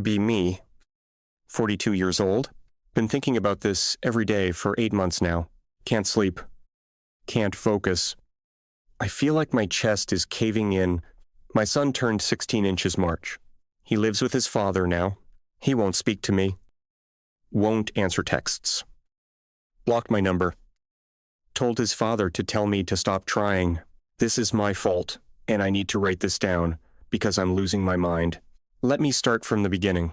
Be me, 42 years old. Been thinking about this every day for 8 months now. Can't sleep. Can't focus. I feel like my chest is caving in. My son turned 16 inches March. He lives with his father now. He won't speak to me. Won't answer texts. Blocked my number. Told his father to tell me to stop trying. This is my fault, and I need to write this down, because I'm losing my mind. Let me start from the beginning.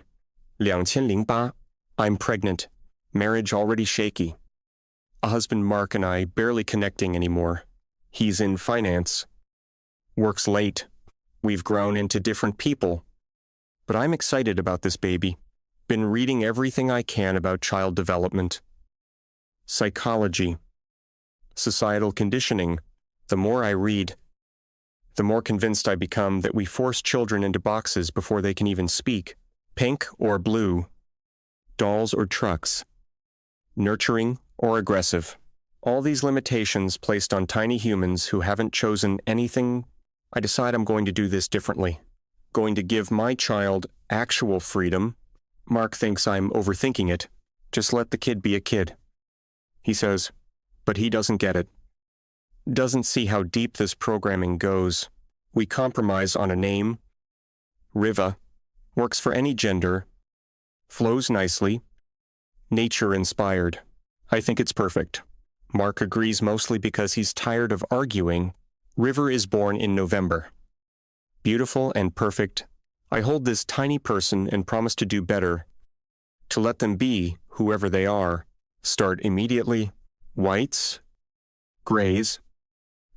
2008. I'm pregnant. Marriage already shaky. A husband Mark and I barely connecting anymore. He's in finance. Works late. We've grown into different people. But I'm excited about this baby. Been reading everything I can about child development. Psychology. Societal conditioning. The more I read, the more convinced I become that we force children into boxes before they can even speak. Pink or blue. Dolls or trucks. Nurturing or aggressive. All these limitations placed on tiny humans who haven't chosen anything. I decide I'm going to do this differently. Going to give my child actual freedom. Mark thinks I'm overthinking it. Just let the kid be a kid. He says, but he doesn't get it. Doesn't see how deep this programming goes. We compromise on a name. Riva. Works for any gender. Flows nicely. Nature-inspired. I think it's perfect. Mark agrees mostly because he's tired of arguing. River is born in November. Beautiful and perfect. I hold this tiny person and promise to do better. To let them be whoever they are. Start immediately. Whites. Grays.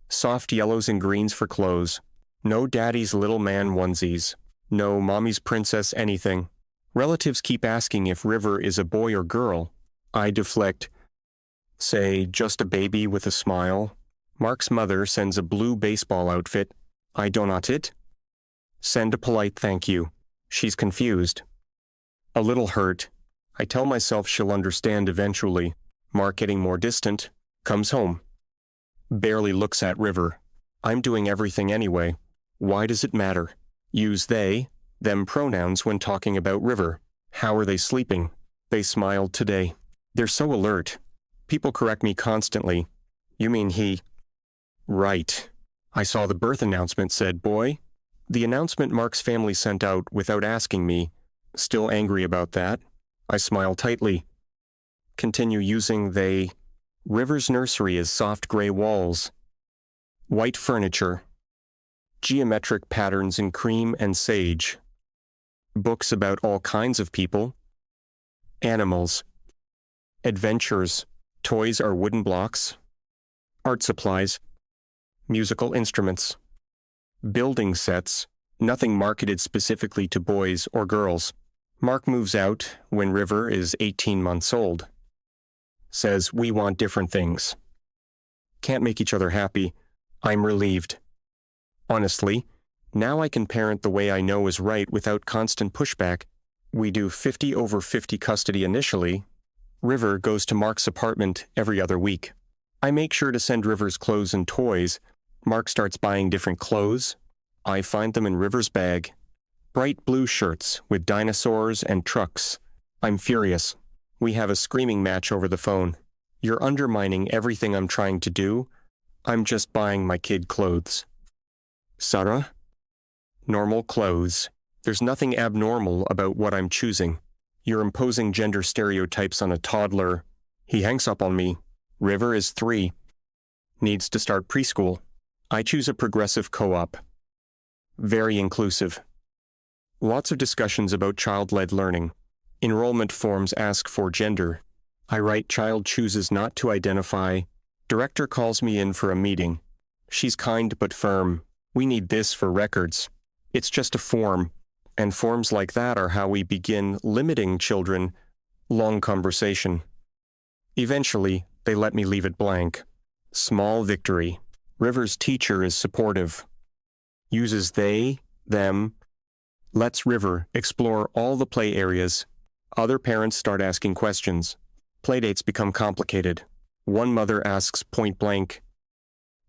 Soft yellows and greens for clothes. No daddy's little man onesies. No mommy's princess anything. Relatives keep asking if River is a boy or girl. I deflect. Say, just a baby with a smile. Mark's mother sends a blue baseball outfit. I donate it. Send a polite thank you. She's confused. A little hurt. I tell myself she'll understand eventually. Mark, getting more distant, comes home. Barely looks at River. I'm doing everything anyway. Why does it matter? Use they, them pronouns when talking about River. How are they sleeping? They smiled today. They're so alert. People correct me constantly. You mean he? Right. I saw the birth announcement said boy. The announcement Mark's family sent out without asking me. Still angry about that. I smile tightly. Continue using they. River's nursery is soft gray walls. White furniture. Geometric patterns in cream and sage. Books about all kinds of people. Animals. Adventures. Toys are wooden blocks. Art supplies. Musical instruments. Building sets. Nothing marketed specifically to boys or girls. Mark moves out when River is 18 months old. Says we want different things. Can't make each other happy. I'm relieved. Honestly, now I can parent the way I know is right without constant pushback. We do 50/50 custody initially. River goes to Mark's apartment every other week. I make sure to send River's clothes and toys. Mark starts buying different clothes. I find them in River's bag. Bright blue shirts with dinosaurs and trucks. I'm furious. We have a screaming match over the phone. You're undermining everything I'm trying to do. I'm just buying my kid clothes. Sarah? Normal clothes. There's nothing abnormal about what I'm choosing. You're imposing gender stereotypes on a toddler. He hangs up on me. River is 3. Needs to start preschool. I choose a progressive co-op. Very inclusive. Lots of discussions about child-led learning. Enrollment forms ask for gender. I write child chooses not to identify. Director calls me in for a meeting. She's kind but firm. We need this for records. It's just a form. And forms like that are how we begin limiting children. Long conversation. Eventually, they let me leave it blank. Small victory. River's teacher is supportive. Uses they, them. Lets River explore all the play areas. Other parents start asking questions. Playdates become complicated. One mother asks point blank,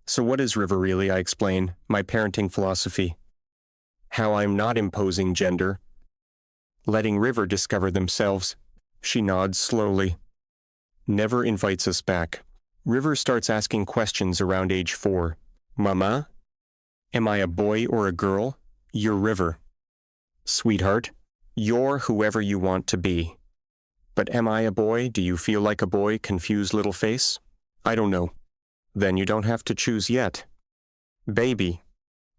"So what is River really?" I explain, my parenting philosophy. How I'm not imposing gender. letting River discover themselves. She nods slowly. Never invites us back. River starts asking questions around age 4. Mama? Am I a boy or a girl? You're River. Sweetheart, you're whoever you want to be. But am I a boy? Do you feel like a boy? Confused little face. I don't know. Then you don't have to choose yet. Baby.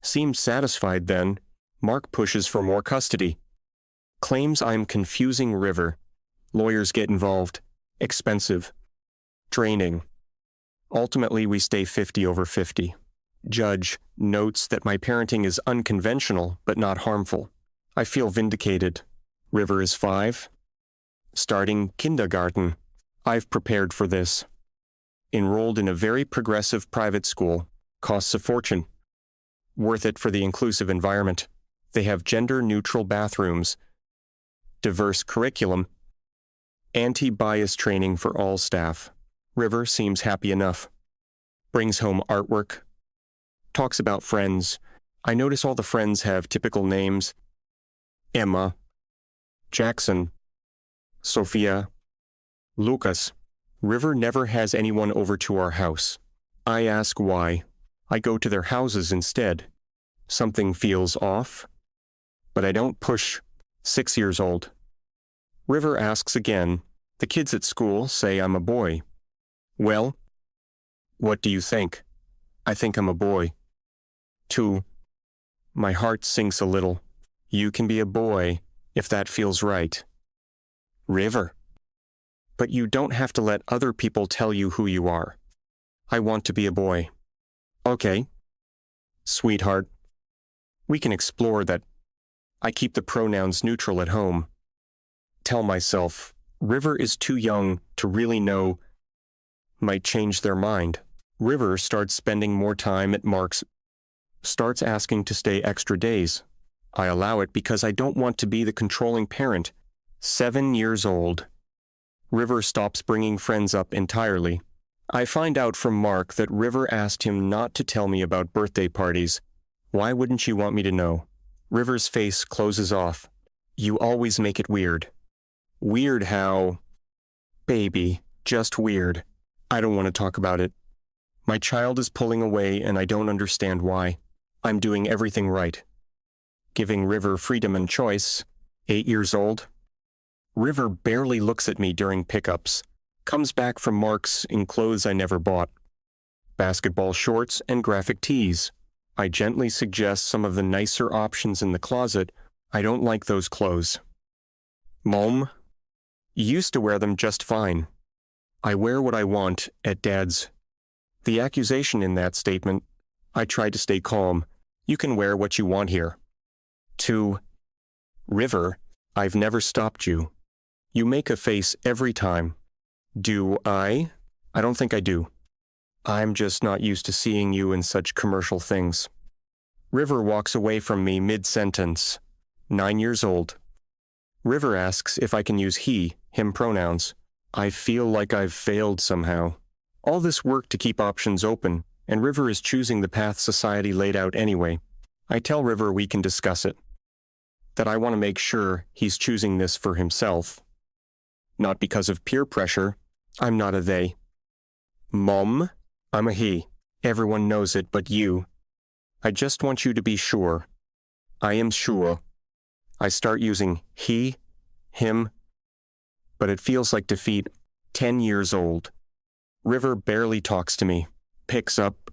Seems satisfied then. Mark pushes for more custody. Claims I'm confusing River. Lawyers get involved. Expensive. Draining. Ultimately, we stay 50/50. Judge notes that my parenting is unconventional but not harmful. I feel vindicated. River is 5. Starting kindergarten. I've prepared for this. Enrolled in a very progressive private school. Costs a fortune. Worth it for the inclusive environment. They have gender-neutral bathrooms. Diverse curriculum. Anti-bias training for all staff. River seems happy enough. Brings home artwork. Talks about friends. I notice all the friends have typical names. Emma. Jackson. Sophia. Lucas. River never has anyone over to our house. I ask why. I go to their houses instead. Something feels off. But I don't push. 6 years old. River asks again. The kids at school say I'm a boy. Well, what do you think? I think I'm a boy. 2. My heart sinks a little. You can be a boy, if that feels right. River. But you don't have to let other people tell you who you are. I want to be a boy. Okay. Sweetheart. We can explore that. I keep the pronouns neutral at home. Tell myself, River is too young to really know. Might change their mind. River starts spending more time at Mark's. Starts asking to stay extra days. I allow it because I don't want to be the controlling parent. 7 years old. River stops bringing friends up entirely. I find out from Mark that River asked him not to tell me about birthday parties. Why wouldn't you want me to know? River's face closes off. You always make it weird. Weird how? Baby, just weird. I don't want to talk about it. My child is pulling away and I don't understand why. I'm doing everything right. Giving River freedom and choice. 8 years old. River barely looks at me during pickups. Comes back from Mark's in clothes I never bought. Basketball shorts and graphic tees. I gently suggest some of the nicer options in the closet. I don't like those clothes. Mom? Used to wear them just fine. I wear what I want at Dad's. The accusation in that statement. I try to stay calm. You can wear what you want here. 2. River, I've never stopped you. You make a face every time. Do I? I don't think I do. I'm just not used to seeing you in such commercial things. River walks away from me mid-sentence. 9 years old. River asks if I can use he, him pronouns. I feel like I've failed somehow. All this work to keep options open, and River is choosing the path society laid out anyway. I tell River we can discuss it. That I want to make sure he's choosing this for himself. Not because of peer pressure. I'm not a they. Mom, I'm a he. Everyone knows it but you. I just want you to be sure. I am sure. I start using he, him, but it feels like defeat. 10 years old. River barely talks to me. Picks up.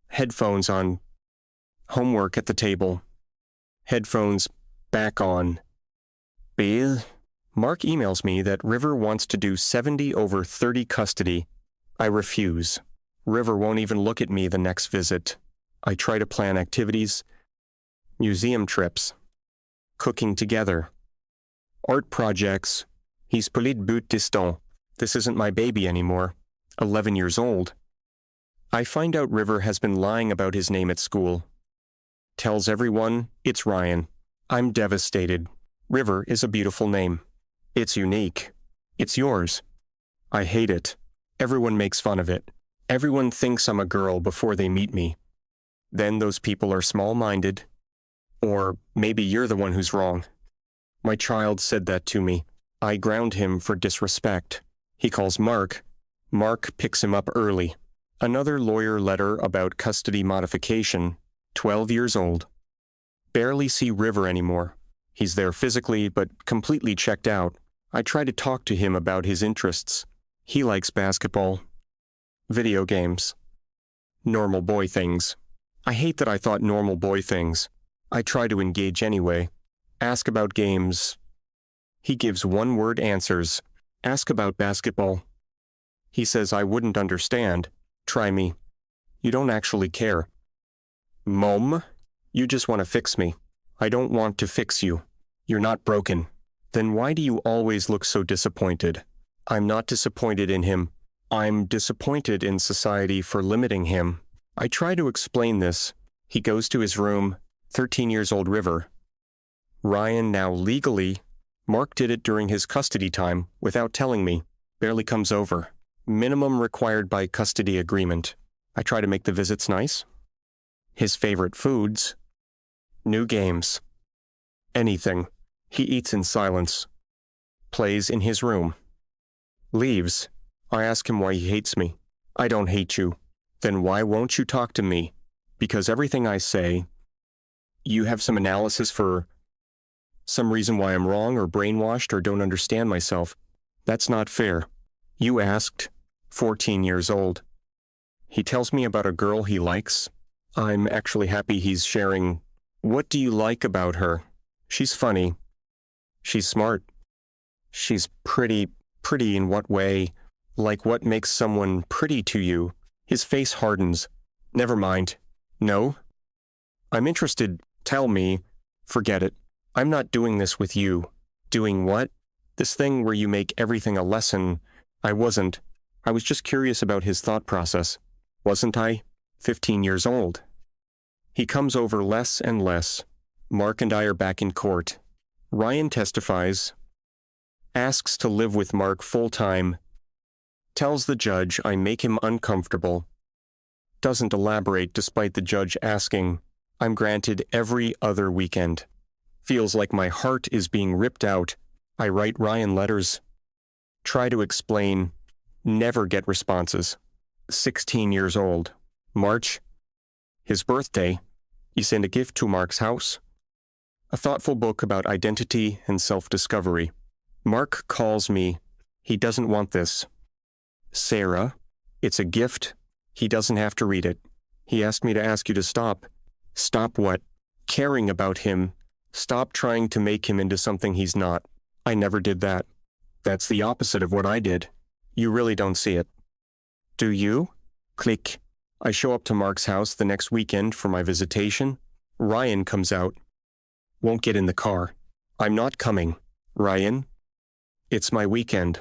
Headphones on. Homework at the table. Headphones back on. Bill? Mark emails me that River wants to do 70/30 custody. I refuse. River won't even look at me the next visit. I try to plan activities, museum trips, cooking together, art projects. He's polit bout distant. This isn't my baby anymore. 11 years old. I find out River has been lying about his name at school. Tells everyone it's Ryan. I'm devastated. River is a beautiful name. It's unique. It's yours. I hate it. Everyone makes fun of it. Everyone thinks I'm a girl before they meet me. Then those people are small-minded. Or maybe you're the one who's wrong. My child said that to me. I ground him for disrespect. He calls Mark. Mark picks him up early. Another lawyer letter about custody modification. 12 years old. Barely see River anymore. He's there physically, but completely checked out. I try to talk to him about his interests. He likes basketball. Video games. Normal boy things. I hate that I thought normal boy things. I try to engage anyway. Ask about games. He gives one-word answers. Ask about basketball. He says I wouldn't understand. Try me. You don't actually care. Mom, you just want to fix me. I don't want to fix you. You're not broken. Then why do you always look so disappointed? I'm not disappointed in him. I'm disappointed in society for limiting him. I try to explain this. He goes to his room. 13 years old River. Ryan now legally. Mark did it during his custody time without telling me. Barely comes over. Minimum required by custody agreement. I try to make the visits nice. His favorite foods. New games. Anything. He eats in silence. Plays in his room. Leaves. I ask him why he hates me. I don't hate you. Then why won't you talk to me? Because everything I say, you have some analysis for some reason why I'm wrong or brainwashed or don't understand myself. That's not fair. You asked. 14 years old. He tells me about a girl he likes. I'm actually happy he's sharing. What do you like about her? She's funny. She's smart. She's pretty. Pretty in what way? Like what makes someone pretty to you? His face hardens. Never mind. No? I'm interested. Tell me. Forget it. I'm not doing this with you. Doing what? This thing where you make everything a lesson. I wasn't. I was just curious about his thought process. Wasn't I? 15 years old. He comes over less and less. Mark and I are back in court. Ryan testifies. Asks to live with Mark full-time. Tells the judge I make him uncomfortable. Doesn't elaborate despite the judge asking. I'm granted every other weekend. Feels like my heart is being ripped out. I write Ryan letters. Try to explain. Never get responses. 16 years old. March. His birthday. You send a gift to Mark's house. A thoughtful book about identity and self-discovery. Mark calls me. He doesn't want this. Sarah. It's a gift. He doesn't have to read it. He asked me to ask you to stop. Stop what? Caring about him. Stop trying to make him into something he's not. I never did that. That's the opposite of what I did. You really don't see it. Do you? Click. I show up to Mark's house the next weekend for my visitation. Ryan comes out. Won't get in the car. I'm not coming. Ryan? It's my weekend.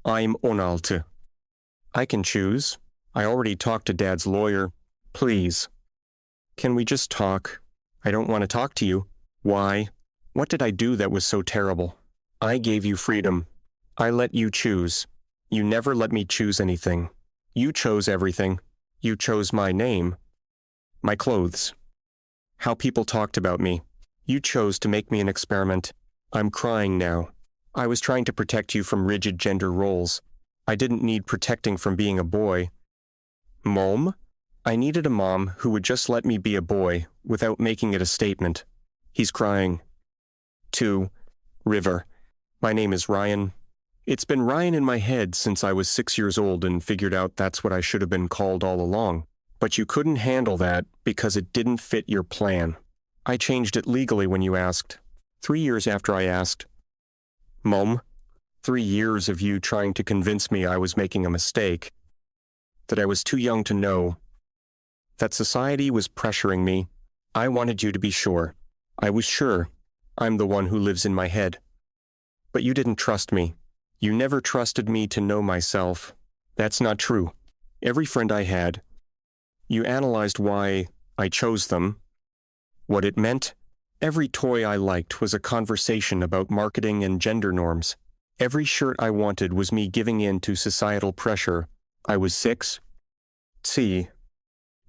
I'm onalte. I can choose. I already talked to Dad's lawyer. Please. Can we just talk? I don't want to talk to you. Why? What did I do that was so terrible? I gave you freedom. I let you choose. You never let me choose anything. You chose everything. You chose my name. My clothes. How people talked about me. You chose to make me an experiment. I'm crying now. I was trying to protect you from rigid gender roles. I didn't need protecting from being a boy. Mom? I needed a mom who would just let me be a boy without making it a statement. He's crying. 2. River. My name is Ryan. It's been Ryan in my head since I was 6 years old and figured out that's what I should have been called all along. But you couldn't handle that because it didn't fit your plan. I changed it legally when you asked. 3 years after I asked. Mom, 3 years of you trying to convince me I was making a mistake. That I was too young to know. That society was pressuring me. I wanted you to be sure. I was sure. I'm the one who lives in my head. But you didn't trust me. You never trusted me to know myself. That's not true. Every friend I had. You analyzed why I chose them. What it meant. Every toy I liked was a conversation about marketing and gender norms. Every shirt I wanted was me giving in to societal pressure. I was 6. See.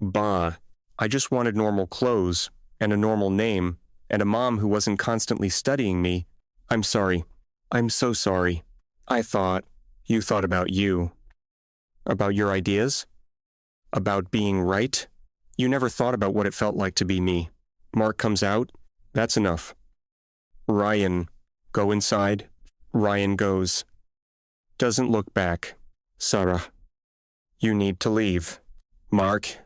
Bah. I just wanted normal clothes, and a normal name, and a mom who wasn't constantly studying me. I'm sorry. I'm so sorry. I thought you thought about you. About your ideas? About being right? You never thought about what it felt like to be me. Mark comes out. That's enough. Ryan, go inside. Ryan goes. Doesn't look back. Sarah, you need to leave. Mark,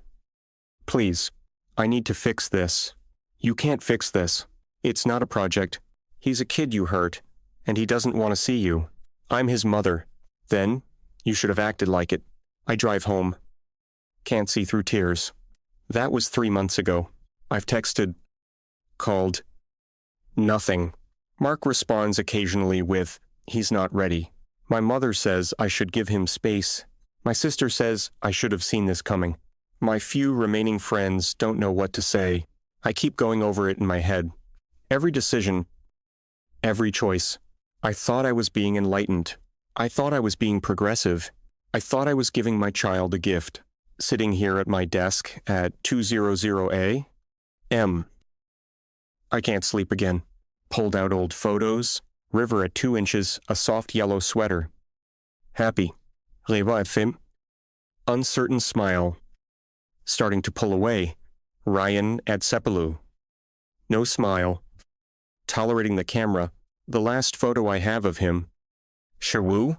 please, I need to fix this. You can't fix this. It's not a project. He's a kid you hurt, and he doesn't want to see you. I'm his mother. Then, you should have acted like it. I drive home. Can't see through tears. That was 3 months ago. I've texted, called, nothing. Mark responds occasionally with, he's not ready. My mother says I should give him space. My sister says I should have seen this coming. My few remaining friends don't know what to say. I keep going over it in my head. Every decision, every choice. I thought I was being enlightened. I thought I was being progressive. I thought I was giving my child a gift. Sitting here at my desk at 200A. I can't sleep again. Pulled out old photos. River at 2 inches, a soft yellow sweater. Happy. Rêva FM. Uncertain smile. Starting to pull away. Ryan at Sepalou. No smile. Tolerating the camera. The last photo I have of him. Shawu?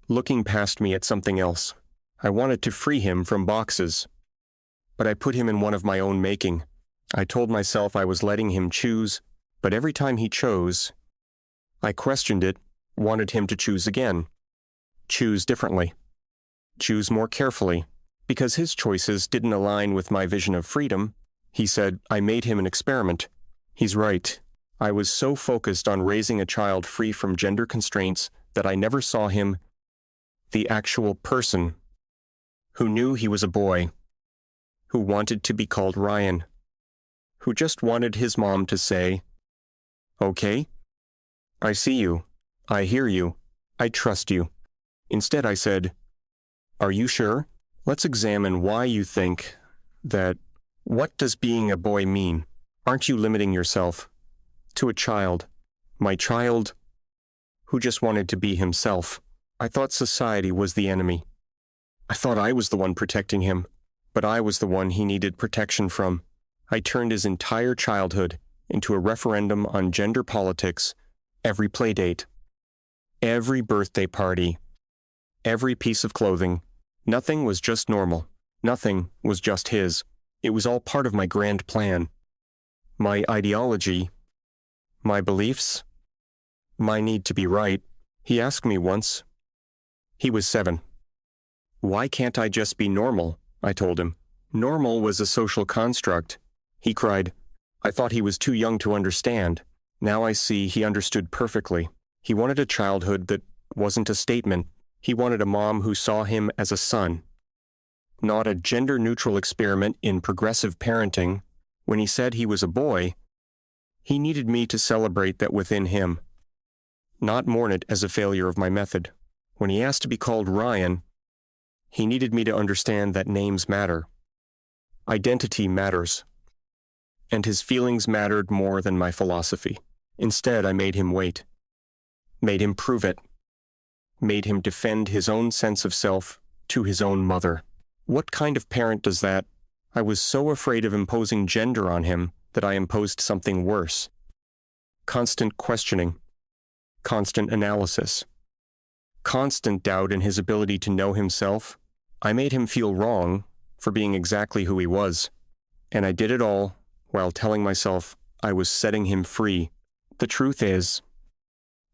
Looking past me at something else. I wanted to free him from boxes. But I put him in one of my own making. I told myself I was letting him choose, but every time he chose, I questioned it, wanted him to choose again. Choose differently. Choose more carefully. Because his choices didn't align with my vision of freedom, he said I made him an experiment. He's right. I was so focused on raising a child free from gender constraints that I never saw him, the actual person, who knew he was a boy, who wanted to be called Ryan, who just wanted his mom to say, okay, I see you, I hear you, I trust you. Instead I said, are you sure? Let's examine why you think that. What does being a boy mean? Aren't you limiting yourself to a child, my child, who just wanted to be himself? I thought society was the enemy. I thought I was the one protecting him, but I was the one he needed protection from. I turned his entire childhood into a referendum on gender politics, every play date, every birthday party, every piece of clothing. Nothing was just normal. Nothing was just his. It was all part of my grand plan. My ideology, my beliefs, my need to be right. He asked me once. He was 7. Why can't I just be normal? I told him. Normal was a social construct. He cried. I thought he was too young to understand. Now I see he understood perfectly. He wanted a childhood that wasn't a statement. He wanted a mom who saw him as a son. Not a gender-neutral experiment in progressive parenting. When he said he was a boy, he needed me to celebrate that within him, not mourn it as a failure of my method. When he asked to be called Ryan, he needed me to understand that names matter. Identity matters. And his feelings mattered more than my philosophy. Instead, I made him wait. Made him prove it. Made him defend his own sense of self to his own mother. What kind of parent does that? I was so afraid of imposing gender on him that I imposed something worse. Constant questioning. Constant analysis. Constant doubt in his ability to know himself. I made him feel wrong for being exactly who he was. And I did it all while telling myself I was setting him free. The truth is,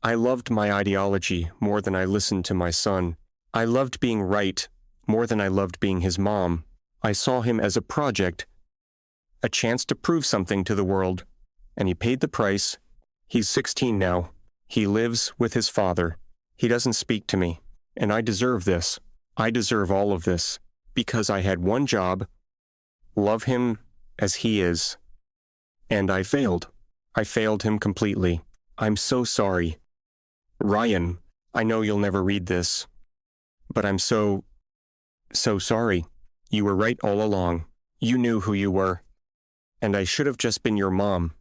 I loved my ideology more than I listened to my son. I loved being right more than I loved being his mom. I saw him as a project, a chance to prove something to the world, and he paid the price. He's 16 now. He lives with his father. He doesn't speak to me, and I deserve this. I deserve all of this, because I had one job, love him as he is, and I failed. I failed him completely. I'm so sorry. Ryan, I know you'll never read this, but I'm so sorry. You were right all along. You knew who you were. And I should have just been your mom.